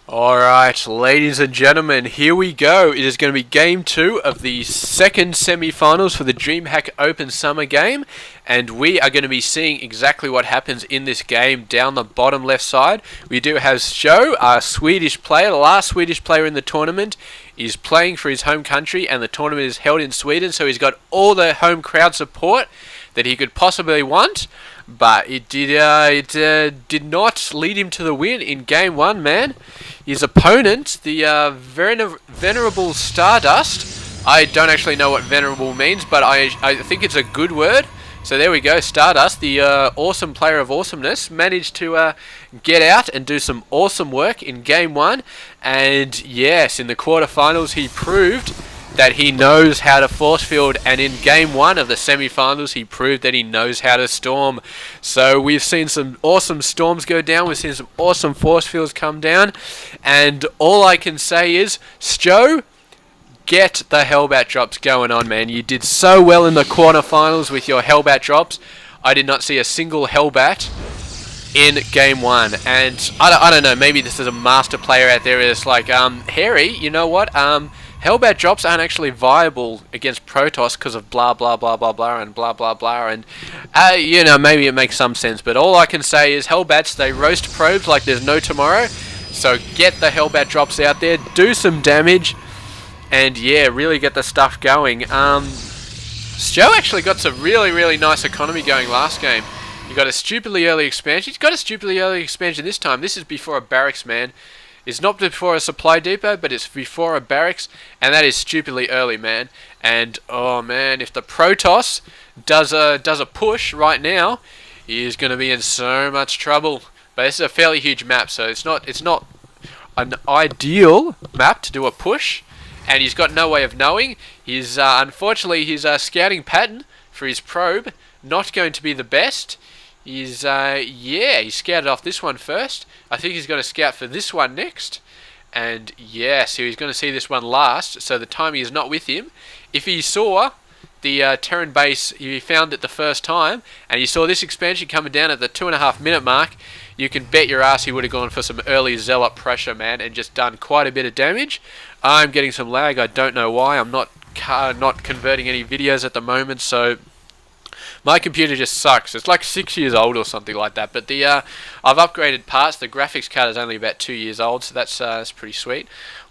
Alright, ladies and gentlemen, here we go. It is going to be game 2 of the second semi-finals for the DreamHack Open Summer game, and we are going to be seeing exactly what happens in this game down the bottom left side. We do have SjoW, our Swedish player, the last Swedish player in the tournament. Is playing for his home country, and the tournament is held in Sweden, so he's got all the home crowd support that he could possibly want. But it did not lead him to the win in game 1, man. His opponent, the venerable StarDust. I don't actually know what venerable means, but I think it's a good word. So there we go, StarDust, the awesome player of awesomeness, managed to get out and do some awesome work in game 1. And yes, in the quarterfinals he proved that he knows how to force field, and in game 1 of the semi-finals he proved that he knows how to storm. So we've seen some awesome storms go down, we've seen some awesome force fields come down, and all I can say is, SjoW, get the Hellbat drops going on, man. You did so well in the quarterfinals with your Hellbat drops. I did not see a single Hellbat in game 1, and I don't know, maybe this is a master player out there that's like, Harry, you know what, Hellbat drops aren't actually viable against Protoss because of blah blah blah blah blah and blah blah blah, and you know, maybe it makes some sense, but all I can say is Hellbats, they roast probes like there's no tomorrow. So get the Hellbat drops out there, do some damage, and yeah, really get the stuff going. SjoW actually got some really nice economy going last game. He got a stupidly early expansion. He's got a stupidly early expansion this time. This is before a barracks, man. It's not before a supply depot, but it's before a barracks, and that is stupidly early, man. And oh man, if the Protoss does a push right now, he is going to be in so much trouble. But this is a fairly huge map, so it's not an ideal map to do a push, and he's got no way of knowing. He's unfortunately his scouting pattern for his probe not going to be the best. He's he scouted off this one first. I think he's going to scout for this one next. And yeah, so he's going to see this one last, so the timing is not with him. If he saw the Terran base, he found it the first time, and he saw this expansion coming down at the 2.5 minute mark, you can bet your ass he would have gone for some early zealot pressure, man, and just done quite a bit of damage. I'm getting some lag, I don't know why. I'm not converting any videos at the moment, so my computer just sucks. It's like 6 years old or something like that. But the I've upgraded parts. The graphics card is only about 2 years old, so that's pretty sweet.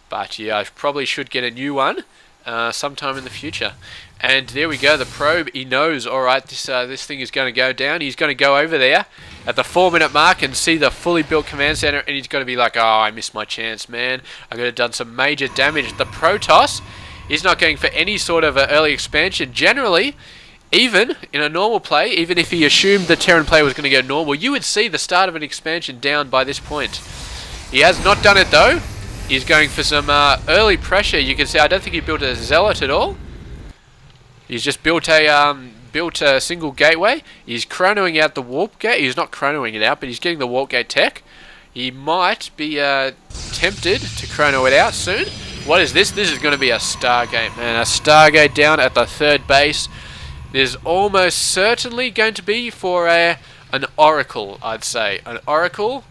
But yeah, I probably should get a new one sometime in the future. And there we go. The probe. He knows. All right, this thing is going to go down. He's going to go over there at the 4 minute mark and see the fully built command center, and he's going to be like, "Oh, I missed my chance, man. I could have done some major damage." The Protoss is not going for any sort of early expansion. Generally, even in a normal play, even if he assumed the Terran player was going to go normal, you would see the start of an expansion down by this point. He has not done it though. He's going for some early pressure. You can see, I don't think he built a zealot at all. He's just built a single gateway. He's chronoing out the warp gate. He's not chronoing it out, but he's getting the warp gate tech. He might be tempted to chrono it out soon. What is this? This is going to be a Stargate, man. A Stargate down at the 3rd base. There's almost certainly going to be for an Oracle, I'd say. An Oracle,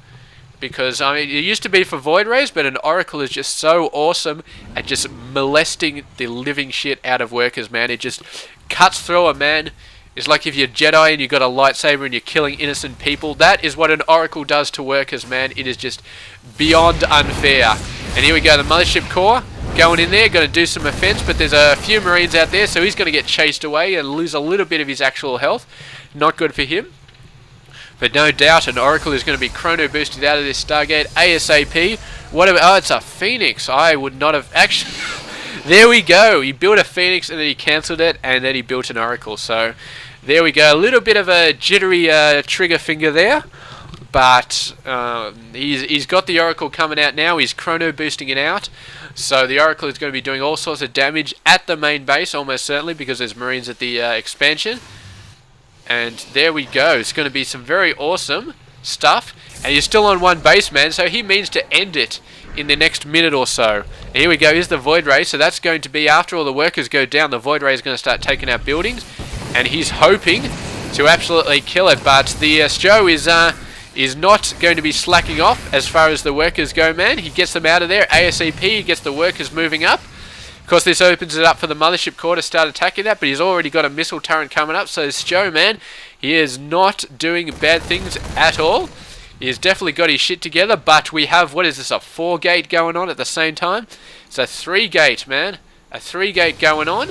because I mean, it used to be for Void Rays, but an Oracle is just so awesome at just molesting the living shit out of workers, man. It just cuts through a man. It's like if you're Jedi and you've got a lightsaber and you're killing innocent people. That is what an Oracle does to workers, man. It is just beyond unfair. And here we go, the Mothership Core going in there, going to do some offense, but there's a few Marines out there, so he's going to get chased away and lose a little bit of his actual health. Not good for him. But no doubt an Oracle is going to be chrono boosted out of this Stargate ASAP. Whatever. Oh, it's a Phoenix. I would not have actually... There we go. He built a Phoenix and then he cancelled it, and then he built an Oracle. So there we go. A little bit of a jittery trigger finger there. But he's got the Oracle coming out now. He's chrono boosting it out. So the Oracle is going to be doing all sorts of damage at the main base, almost certainly, because there's Marines at the expansion. And there we go. It's going to be some very awesome stuff. And he's still on 1 base, man, so he means to end it in the next minute or so. And here we go. Here's the Void Ray. So that's going to be after all the workers go down. The Void Ray is going to start taking out buildings. And he's hoping to absolutely kill it. But the SjoW is is not going to be slacking off as far as the workers go, man. He gets them out of there ASAP. He gets the workers moving up. Of course, this opens it up for the mothership core to start attacking that, but he's already got a missile turret coming up. So SjoW, man, he is not doing bad things at all. He has definitely got his shit together, but we have, what is this, a 4-gate going on at the same time? It's a 3-gate, man. A 3-gate going on.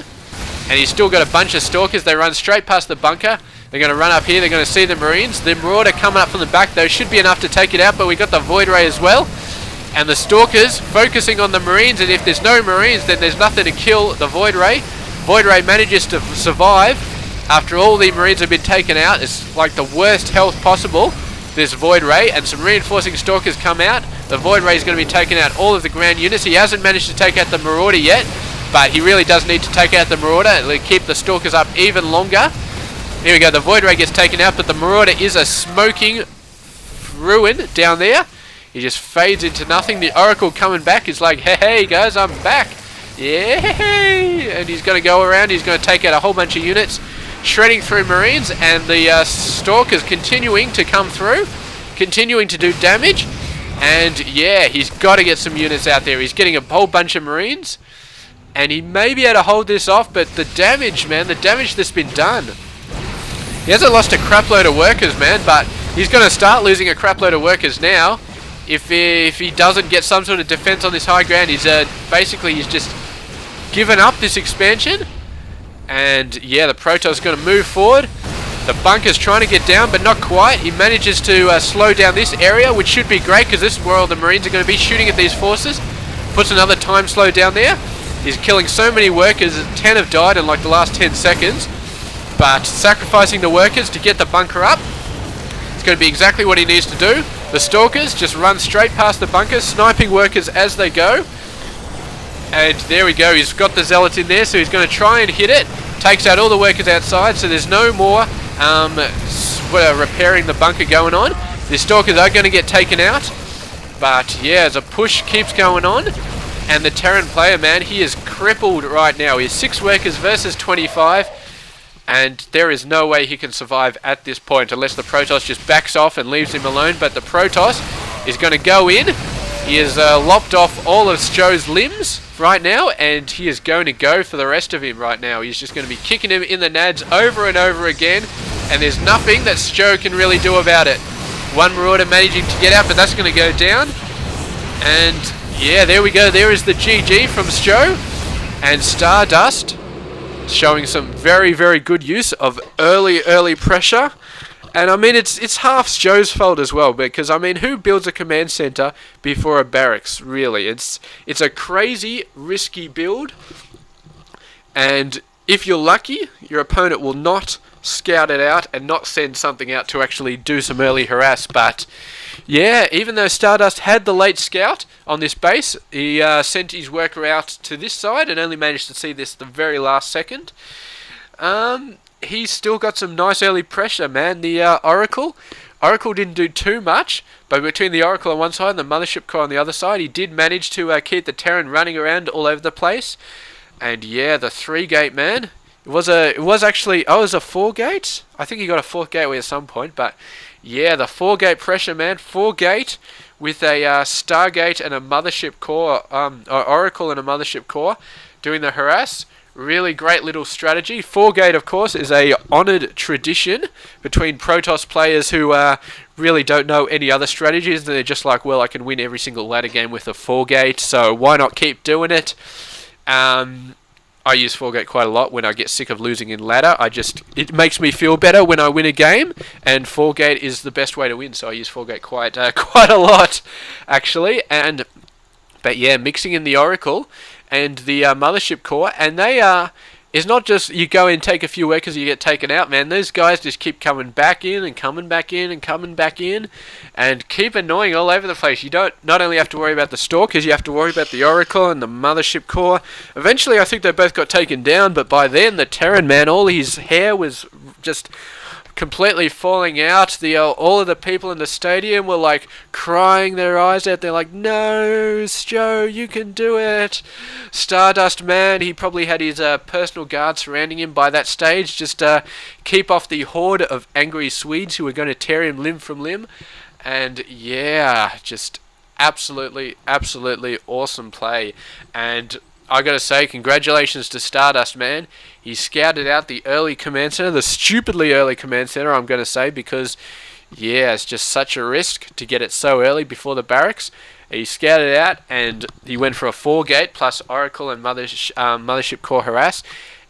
And he's still got a bunch of stalkers. They run straight past the bunker. They're going to run up here. They're going to see the Marines. The Marauder coming up from the back, though, should be enough to take it out, but we got the Void Ray as well. And the Stalkers focusing on the Marines, and if there's no Marines, then there's nothing to kill the Void Ray. Void Ray manages to survive after all the Marines have been taken out. It's like the worst health possible, this Void Ray, and some reinforcing Stalkers come out. The Void Ray is going to be taking out all of the ground units. He hasn't managed to take out the Marauder yet, but he really does need to take out the Marauder and keep the Stalkers up even longer. Here we go, the Void Ray gets taken out, but the Marauder is a smoking ruin down there. He just fades into nothing. The Oracle coming back is like, hey guys, I'm back. Yay! And he's going to go around, he's going to take out a whole bunch of units, shredding through Marines, and the Stalkers continuing to come through, continuing to do damage. And yeah, he's got to get some units out there. He's getting a whole bunch of Marines, and he may be able to hold this off, but the damage, man, the damage that's been done. He hasn't lost a crap load of workers, man, but he's going to start losing a crap load of workers now. If he doesn't get some sort of defense on this high ground, he's basically he's just given up this expansion. And yeah, the Protoss is going to move forward. The bunker's trying to get down, but not quite. He manages to slow down this area, which should be great, because this is where all the Marines are going to be shooting at these forces. Puts another time slow down there. He's killing so many workers. 10 have died in like the last 10 seconds. But sacrificing the workers to get the bunker up, it's going to be exactly what he needs to do. The Stalkers just run straight past the bunker, sniping workers as they go. And there we go, he's got the Zealots in there, so he's going to try and hit it. Takes out all the workers outside, so there's no more repairing the bunker going on. The Stalkers are going to get taken out. But yeah, as a push keeps going on. And the Terran player, man, he is crippled right now. He has 6 workers versus 25. And there is no way he can survive at this point unless the Protoss just backs off and leaves him alone. But the Protoss is going to go in. He has lopped off all of SjoW's limbs right now, and he is going to go for the rest of him right now. He's just going to be kicking him in the nads over and over again, and there's nothing that SjoW can really do about it. One Marauder managing to get out, but that's going to go down. And yeah, there we go. There is the GG from SjoW. And StarDust showing some very, very good use of early pressure. And I mean, it's half SjoW's fault as well, because I mean, who builds a command center before a barracks, really? It's a crazy, risky build, and if you're lucky, your opponent will not scout it out and not send something out to actually do some early harass. But yeah, even though StarDust had the late scout on this base, he sent his worker out to this side and only managed to see this the very last second. He's still got some nice early pressure, man. The Oracle didn't do too much, but between the Oracle on one side and the Mothership Core on the other side, he did manage to keep the Terran running around all over the place. And yeah, the 3-gate, man. It was actually, oh, it was a 4-gate? I think he got a 4th gateway at some point, but yeah, the 4-gate pressure, man. 4-gate with a Stargate and a Mothership Core, Oracle and a Mothership Core doing the harass. Really great little strategy. 4-gate, of course, is a honoured tradition between Protoss players who really don't know any other strategies. And they're just like, well, I can win every single ladder game with a 4-gate, so why not keep doing it? I use 4-gate quite a lot when I get sick of losing in ladder. It makes me feel better when I win a game, and 4-gate is the best way to win, so I use 4-gate quite a lot, actually. But yeah, mixing in the Oracle and the Mothership Core, and they it's not just you go and take a few workers and you get taken out, man. Those guys just keep coming back in and coming back in and coming back in and keep annoying all over the place. You don't not only have to worry about the Stalkers, you have to worry about the Oracle and the Mothership Core. Eventually, I think they both got taken down, but by then, the Terran, man, all his hair was just completely falling out. All of the people in the stadium were like crying their eyes out. They're like, no, SjoW, you can do it. StarDust, man, he probably had his personal guard surrounding him by that stage, just keep off the horde of angry Swedes who were going to tear him limb from limb. And yeah, just absolutely, absolutely awesome play. And I gotta say, congratulations to StarDust, man. He scouted out the early command center, the stupidly early command center, I'm gonna say, because yeah, it's just such a risk to get it so early before the barracks. He scouted it out and he went for a 4-gate plus Oracle and Mothership Core Harass,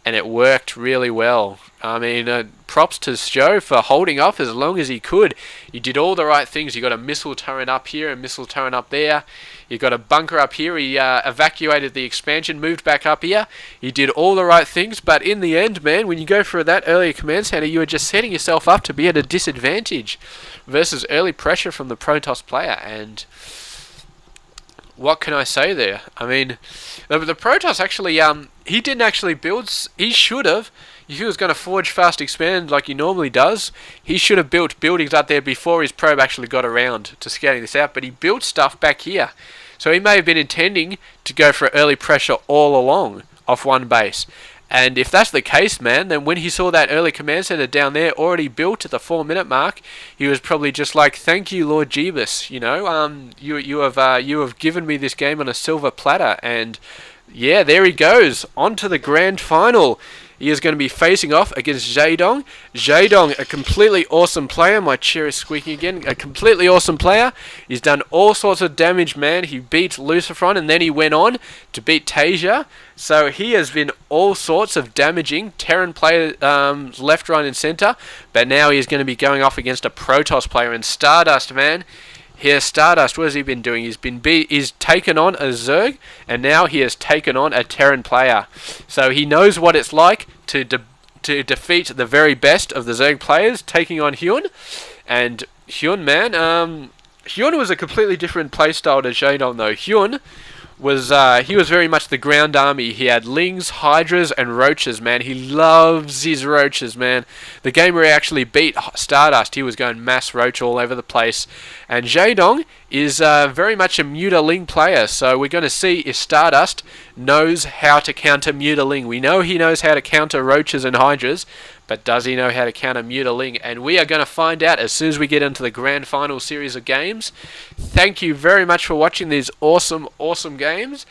and it worked really well. I mean, props to SjoW for holding off as long as he could. He did all the right things. You got a missile turret up here, a missile turret up there. You got a bunker up here. He evacuated the expansion, moved back up here. He did all the right things, but in the end, man, when you go for that early command center, you are just setting yourself up to be at a disadvantage versus early pressure from the Protoss player. And what can I say there? I mean, the Protoss actually, he didn't actually build. He should have. If he was going to forge fast expand like he normally does, he should have built buildings out there before his probe actually got around to scouting this out. But he built stuff back here, so he may have been intending to go for early pressure all along off one base. And if that's the case, man, then when he saw that early command center down there already built at the 4-minute mark, he was probably just like, "Thank you, Lord Jeebus. You know, you have given me this game on a silver platter." And yeah, there he goes on to the grand final. He is going to be facing off against xhairymuppetx. xhairymuppetx, a completely awesome player. My chair is squeaking again. A completely awesome player. He's done all sorts of damage, man. He beat Lucifron and then he went on to beat Tasia. So he has been all sorts of damaging Terran players left, right, and center. But now he is going to be going off against a Protoss player. And StarDust, man. Here's StarDust. What has he been doing? He's taken on a Zerg, and now he has taken on a Terran player. So he knows what it's like to defeat the very best of the Zerg players, taking on Hyun. And Hyun, man, Hyun was a completely different playstyle to xhairymuppetx, though. Hyun was very much the ground army. He had Lings, Hydras, and Roaches, man. He loves his Roaches, man. The game where he actually beat StarDust, he was going mass Roach all over the place. And xhairymuppetx is very much a Mutaling player, so we're going to see if StarDust knows how to counter Mutaling. We know he knows how to counter Roaches and Hydras, but does he know how to counter Mutaling? And we are going to find out as soon as we get into the grand final series of games. Thank you very much for watching these awesome, awesome games.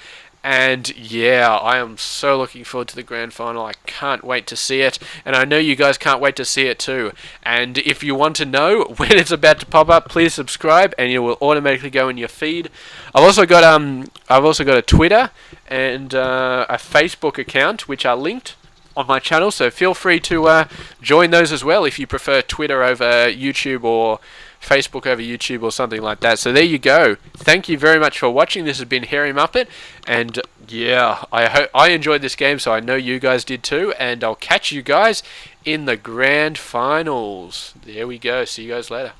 And yeah, I am so looking forward to the grand final. I can't wait to see it, and I know you guys can't wait to see it too. And if you want to know when it's about to pop up, please subscribe, and it will automatically go in your feed. I've also got a Twitter and a Facebook account which are linked on my channel, so feel free to join those as well if you prefer Twitter over YouTube or Facebook over YouTube or something like that. So there you go. Thank you very much for watching. This has been xhairymuppetx, and yeah, I hope I enjoyed this game, so I know you guys did too, and I'll catch you guys in the grand finals. There we go. See you guys later.